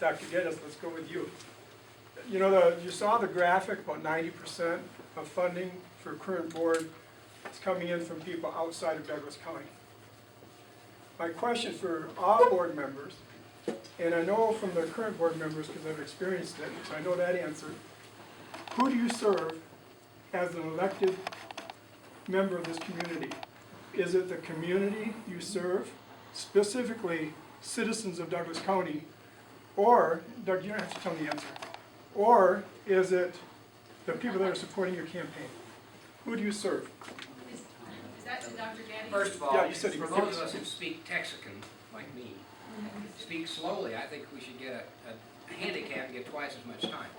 Dr. Geddes, let's go with you. You know, you saw the graphic, about 90% of funding for current board is coming in from people outside of Douglas County. My question for all board members, and I know from the current board members because I've experienced it, so I know that answer. Who do you serve as an elected member of this community? Is it the community you serve, specifically citizens of Douglas County, or, Doug, you don't have to tell me the answer, or is it the people that are supporting your campaign? Who do you serve? Is that to Dr. Geddes? First of all, Yeah, you said for those of us who speak Texican, like me, speak slowly, I think we should get a handicap and get twice as much time.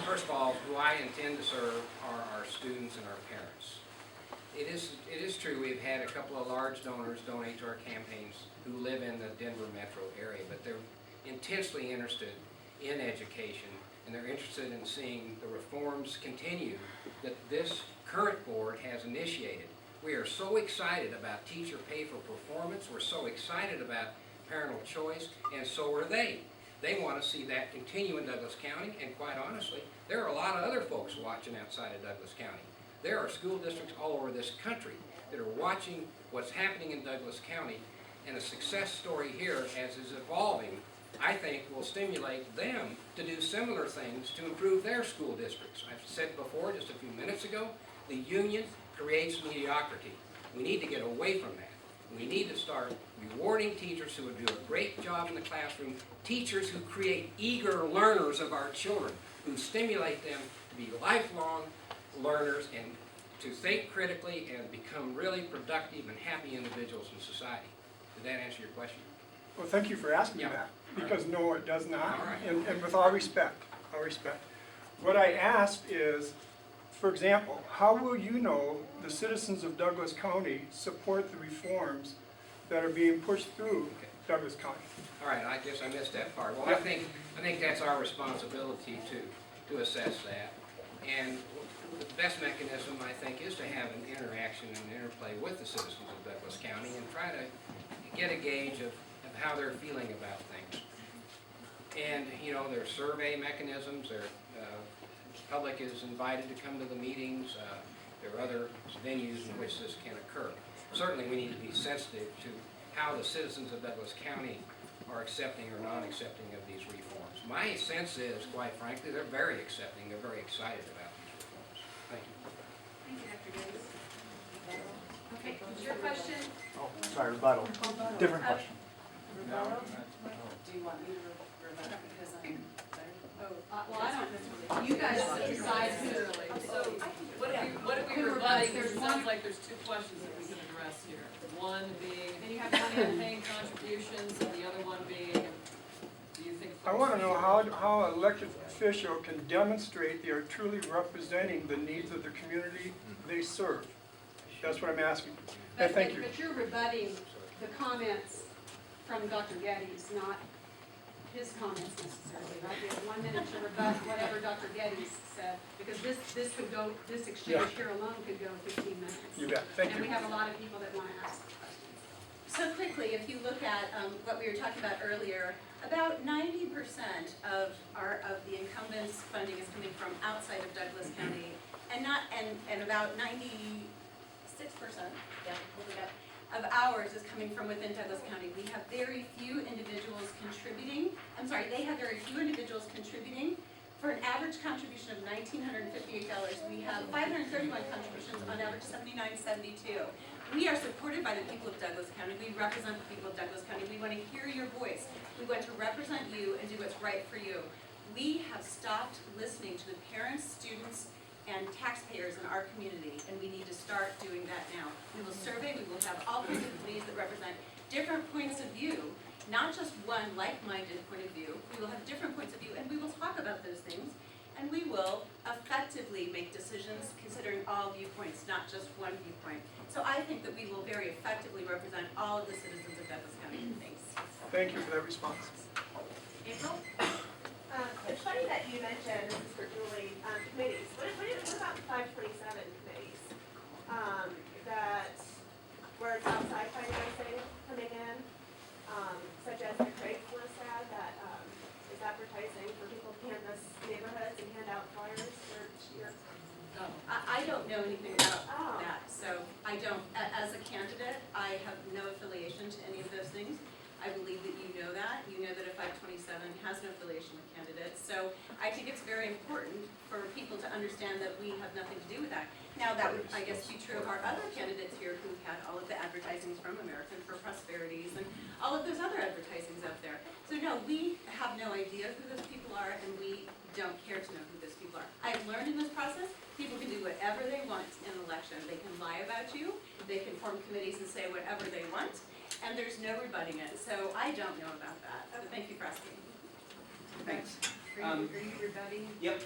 First of all, who I intend to serve are our students and our parents. It is true we've had a couple of large donors donate to our campaigns who live in the Denver metro area, but they're intensely interested in education, and they're interested in seeing the reforms continue that this current board has initiated. We are so excited about teacher pay for performance, we're so excited about parental choice, and so are they. They want to see that continue in Douglas County, and quite honestly, there are a lot of other folks watching outside of Douglas County. There are school districts all over this country that are watching what's happening in Douglas County, and a success story here as is evolving, I think, will stimulate them to do similar things to improve their school districts. I've said before, just a few minutes ago, the union creates mediocrity. We need to get away from that. We need to start rewarding teachers who would do a great job in the classroom, teachers who create eager learners of our children, who stimulate them to be lifelong learners and to think critically and become really productive and happy individuals in society. Did that answer your question? Well, thank you for asking me Yeah. that, because no, it does not, All right. and with all respect, what I asked is, for example, how will you know the citizens of Douglas County support the reforms that are being pushed through Douglas County? All right, I guess I missed that part. Well, Yeah. I think that's our responsibility to assess that. And the best mechanism, I think, is to have an interaction and interplay with the citizens of Douglas County and try to get a gauge of how they're feeling about things. And, you know, there are survey mechanisms, the public is invited to come to the meetings, there are other venues in which this can occur. Certainly we need to be sensitive to how the citizens of Douglas County are accepting or not accepting of these reforms. My sense is, quite frankly, they're very accepting, they're very excited about these reforms. Thank you. Thank you, Dr. Geddes. Okay, was your question? Oh, sorry, rebuttal. Different question. Rebuttal? Do you want me to rebut because I'm better? Well, I don't, you guys decide who. So, what are we rebutting? It sounds like there's two questions that we can address here. One being, And you have one in. campaign contributions, and the other one being, do you think? I want to know how an elected official can demonstrate they are truly representing the needs of the community they serve. That's what I'm asking. And thank you. But you're rebutting the comments from Dr. Geddes, not his comments necessarily, right? You have 1 minute to rebut whatever Dr. Geddes said, because this exchange here alone could go 15 minutes. You bet. Thank And you. we have a lot of people that want to ask questions. So quickly, if you look at what we were talking about earlier, about 90% of the incumbents' funding is coming from outside of Douglas County, and about 96%, of ours is coming from within Douglas County. We have very few individuals contributing. They have very few individuals contributing. For an average contribution of $1,958, we have 531 contributions, on average $79.72. We are supported by the people of Douglas County. We represent the people of Douglas County. We want to hear your voice. We want to represent you and do what's right for you. We have stopped listening to the parents, students, and taxpayers in our community, and we need to start doing that now. We will survey, we will have all kinds of committees that represent different points of view, not just one like-minded point of view. We will have different points of view, and we will talk about those things, and we will effectively make decisions considering all viewpoints, not just one viewpoint. So I think that we will very effectively represent all of the citizens of Douglas County. Thanks. Thank you for that response. April? It's funny that you mentioned, this is for Julie, committees. What about 527 committees? That where it's outside financing coming in, such people to understand that we have nothing to do with that. Now, that would, I guess, be true of our other candidates here who've had all of the advertisings from American for Prosperities and all of those other advertisings up there. So no, we have no idea who those people are, and we don't care to know who those people are. I've learned in this process, people can do whatever they want in an election. They can lie about you, they can form committees and say whatever they want, and there's no rebutting it. So I don't know about that. So thank you for asking. Thanks. Are you rebutting? Yep.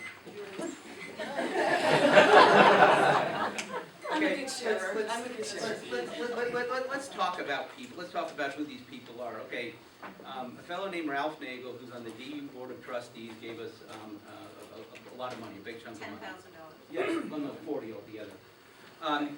I'm a Okay, good sharer. let's- I'm a good sharer. Let's talk about people. Let's talk about who these people are. Okay, a fellow named Ralph Nagel, who's on the DU Board of Trustees, gave us a lot of money, a big chunk of money. $10,000. Yeah, well, no, 40 altogether. And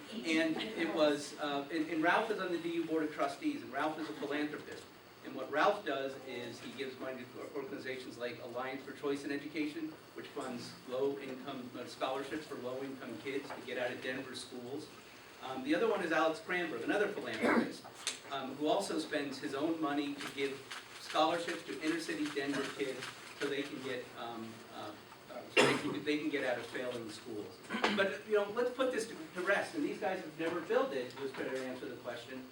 it was, and Ralph is on the DU Board of Trustees, and Ralph is a philanthropist. And what Ralph does is he gives money to organizations like Alliance for Choice in Education, which funds low-income scholarships for low-income kids to get out of Denver schools. The other one is Alex Cranberg, another philanthropist, who also spends his own money to give scholarships to inner-city Denver kids so they can get they can get out of failing schools. But let's put this to rest. And these guys have never billed it. Was better to answer the question.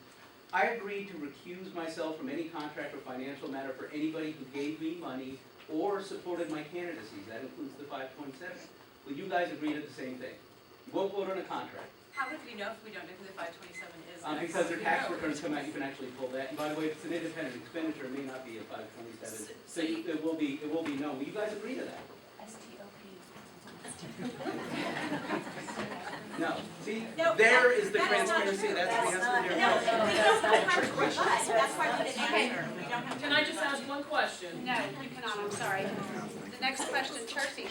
I agreed to recuse myself from any contract or financial matter for anybody who gave me money or supported my candidacies. That includes the 527. Will you guys agree to the same thing? You won't vote on a contract. How would we know if we don't know who the 527 is? Because their tax returns come out, you can actually pull that. And by the way, if it's an independent expenditure, it may not be a 527. So it will be known. Will you guys agree to that? No. See, No, there is the that is not transparency. true. That's the answer No, to we your don't question. have to rebut. That's why we didn't answer. We don't have to. Can I just ask one question? No, you cannot, I'm sorry. The next question, Chelsea.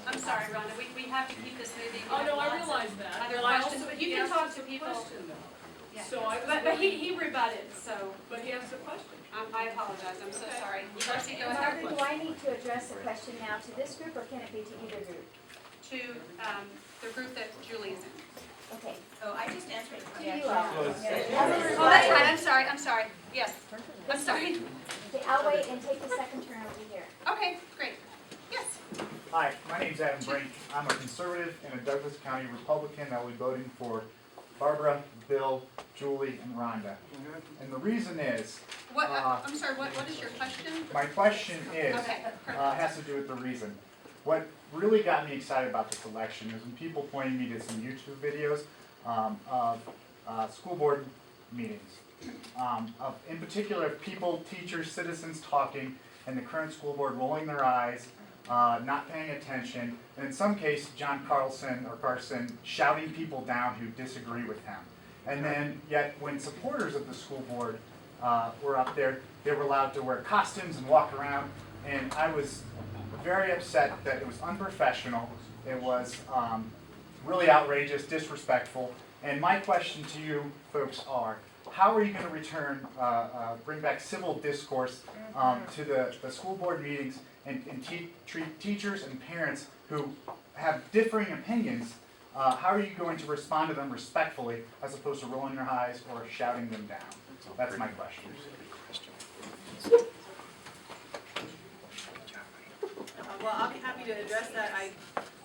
I'm sorry, Rhonda, we have to keep this moving. We Oh, have no, I lots of realize that. Other But I questions, also- but you he can asked talk us to a people. question, though. Yeah. So I was But he rebutted, so But he asked a question. I apologize, I'm so Okay. sorry. Chelsea, go ahead. Barbara, do I need to address the question now to this group, or can it be to either group? To the group that Julie is in. Okay. Oh, I just answered the To question. you all. Oh, that's right, I'm sorry, yes, I'm sorry. Okay, I'll wait and take the second turn over here. Okay, great, yes. Hi, my name's Adam Brink. I'm a conservative and a Douglas County Republican that will be voting for Barbara, Bill, Julie, and Rhonda. And the reason is, What, I'm sorry, what is your question? my question is, Okay, has to do with the reason. What really got me excited about this election is when people pointed me to some YouTube videos of school board meetings. In particular, people, teachers, citizens talking, and the current school board rolling their eyes, not paying attention, and in some cases, John Carlson shouting people down who disagree with him. And then, yet, when supporters of the school board were up there, they were allowed to wear costumes and walk around, and I was very upset that it was unprofessional, it was really outrageous, disrespectful, and my question to you folks are, how are you going to return, bring back civil discourse to the school board meetings and treat teachers and parents who have differing opinions, how are you going to respond to them respectfully as opposed to rolling your eyes or shouting them down? That's my question. Well, I'll be happy to address that.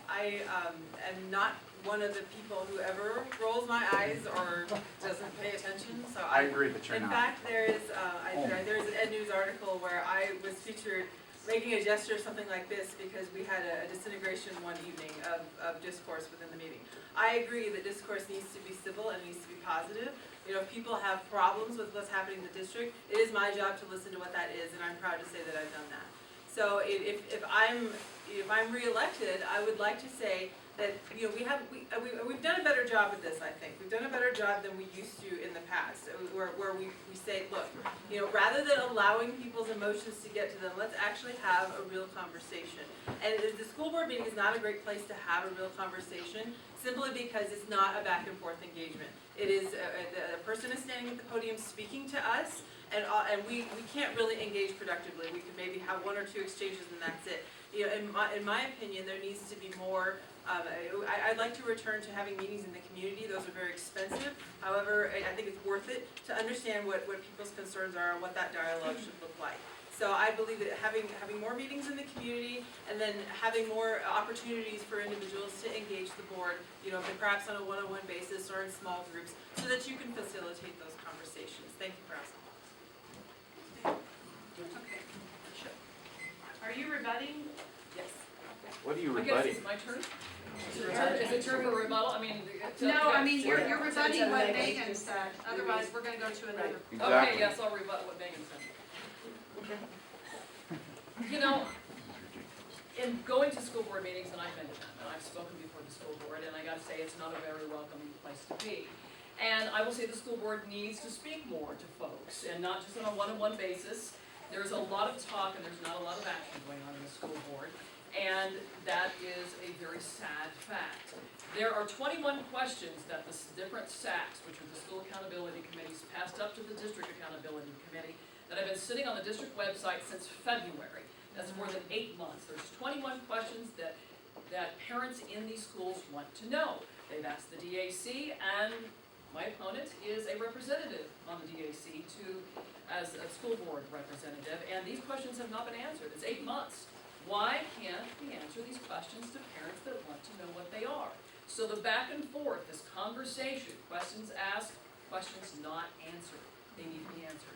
I am not one of the people who ever rolls my eyes or doesn't pay attention, so I agree that you're in not. fact, there's an Ed News article where I was featured making a gesture, something like this, because we had a disintegration one evening of discourse within the meeting. I agree that discourse needs to be civil and needs to be positive. You know, if people have problems with what's happening in the district, it is my job to listen to what that is, and I'm proud to say that I've done that. So if I'm reelected, I would like to say that, you know, we've done a better job at this, I think. We've done a better job than we used to in the past, where we say, look, you know, rather than allowing people's emotions to get to them, let's actually have a real conversation. And the school board meeting is not a great place to have a real conversation, simply because it's not a back and forth engagement. It is, the person is standing at the podium speaking to us, and we can't really engage productively. We could maybe have one or two exchanges and that's it. You know, in my opinion, there needs to be more. I'd like to return to having meetings in the community. Those are very expensive. However, I think it's worth it to understand what people's concerns are and what that dialogue should look like. So I believe that having more meetings in the community and then having more opportunities for individuals to engage the board, you know, perhaps on a one-on-one basis or in small groups, so that you can facilitate those conversations. Thank you for asking. Okay. Are you rebutting? Yes. What are you I guess rebutting? it's my turn? Is it turn for rebuttal? I mean. No, I mean, you're We're- rebutting what Meghann said, otherwise we're gonna go to another. Okay, Exactly. yes, I'll rebut what Meghann said. You know, in going to school board meetings, and I've been to them, and I've spoken before the school board, and I gotta say, it's not a very welcoming place to be. And I will say the school board needs to speak more to folks, and not just on a one-on-one basis. There's a lot of talk and there's not a lot of action going on in the school board, and that is a very sad fact. There are 21 questions that the different SACs, which are the school accountability committees, passed up to the district accountability committee, that have been sitting on the district website since February. That's more than 8 months. There's 21 questions that parents in these schools want to know. They've asked the DAC, and my opponent is a representative on the DAC as a school board representative, and these questions have not been answered. It's 8 months. Why can't we answer these questions to parents that want to know what they are? So the back and forth, this conversation, questions asked, questions not answered, they need to be answered.